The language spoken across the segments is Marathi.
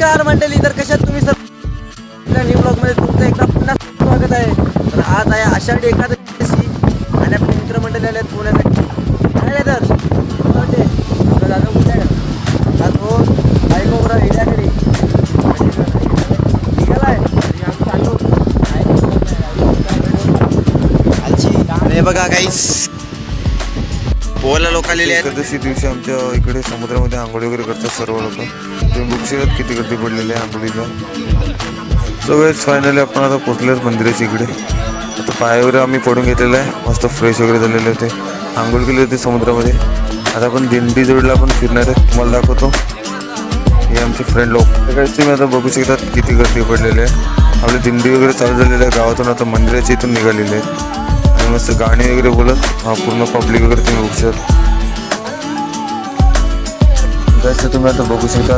नमस्कार मंडळी, तर कशात तुम्ही सर न्यू ब्लॉग मध्ये तुमचं एकदा पुन्हा स्वागत आहे. तर आज आहे आषाढी एकादशी आणि आपले मित्रमंडळी आले आहेत पुण्यासाठी. काय तर आपला दादा कुठे आहे का तो बायकोबरा हिऱ्याकडे निघाला आहे. हे बघा काहीच पोहायला लोक आलेले आहेत. एकादशी दिवशी आमच्या इकडे समुद्रामध्ये आंघोळी वगैरे करतात सर्व लोक. तुम्ही बघशील किती गर्दी पडलेली आहे आंघोळीला. सगळेच फायनली आपण आता पोचलेच मंदिराच्या इकडे. आता पाय वगैरे आम्ही पडून घेतलेलं आहे, मस्त फ्रेश वगैरे झालेले होते, आंघोळ केली होती समुद्रामध्ये. आता आपण दिंडी जोडला आपण फिरणार आहे, तुम्हाला दाखवतो. हे आमचे फ्रेंड लोक सगळेच तुम्ही आता बघू शकतात किती गर्दी पडलेली आहे. आपली दिंडी वगैरे चालू झालेली आहे गावातून, आता मंदिराच्या इथून निघालेले आहेत आणि मस्त गाणी वगैरे बोलत पूर्ण पब्लिक वगैरे तुम्ही बघू शकता. जसं तुम्ही आता बघू शकता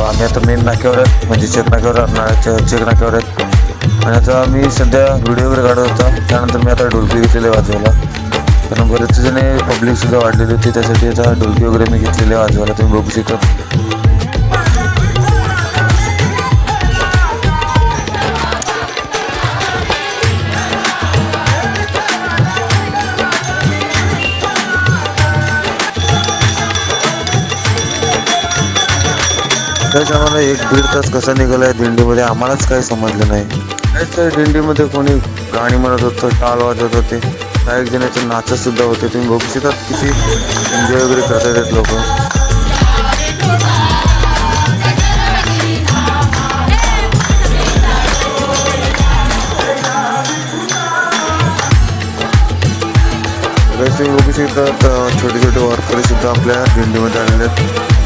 आम्ही आता मेन नाक्यावर आहेत, म्हणजे चेक नाक्यावर चेक नाक्यावर आहेत. आणि आता आम्ही सध्या व्हिडिओ वगैरे काढत होता, त्यानंतर मी आता ढोलकी घेतलेले वाजवायला, कारण बरेच जणे पब्लिकसुद्धा वाढलेली होती, त्यासाठी आता ढोलकी वगैरे मी घेतलेले वाजवायला तुम्ही बघू शकता. त्याच आम्हाला 1-1.5 तास कसा निघाला आहे दिंडीमध्ये आम्हालाच काही समजलं नाही. त्याच त्या दिंडीमध्ये कोणी गाणी म्हणत होतं, टाळ वाजवत होते, काही जणांचे नाचत सुद्धा होते. तुम्ही बघू शकता किती एन्जॉय वगैरे करतात आहेत लोक. तुम्ही बघू शकता छोटे छोटे वारकरी सुद्धा आपल्या दिंडीमध्ये आलेले आहेत.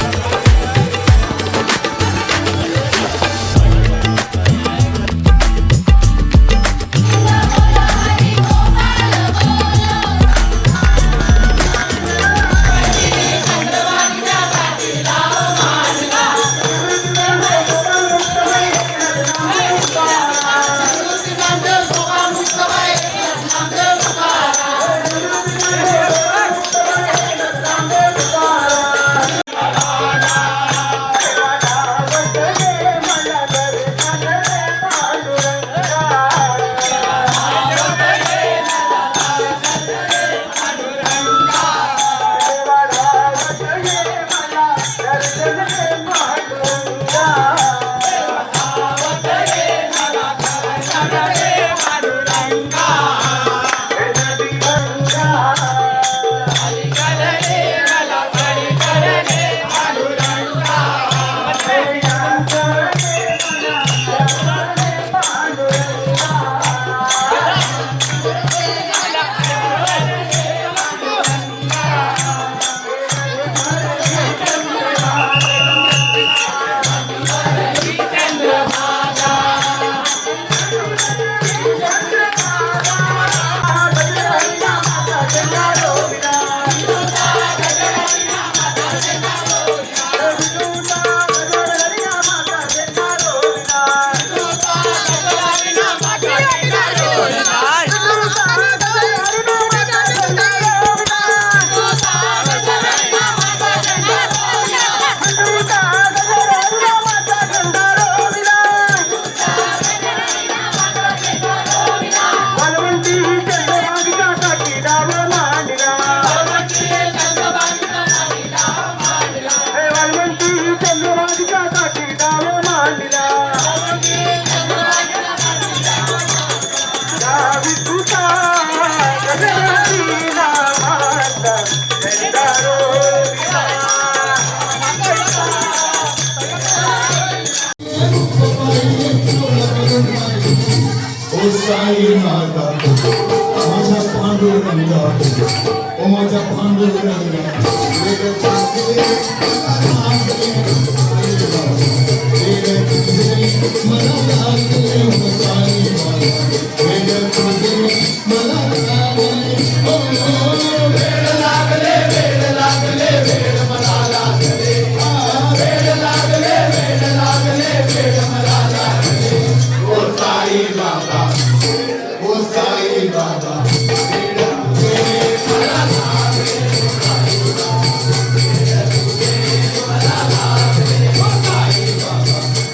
Mana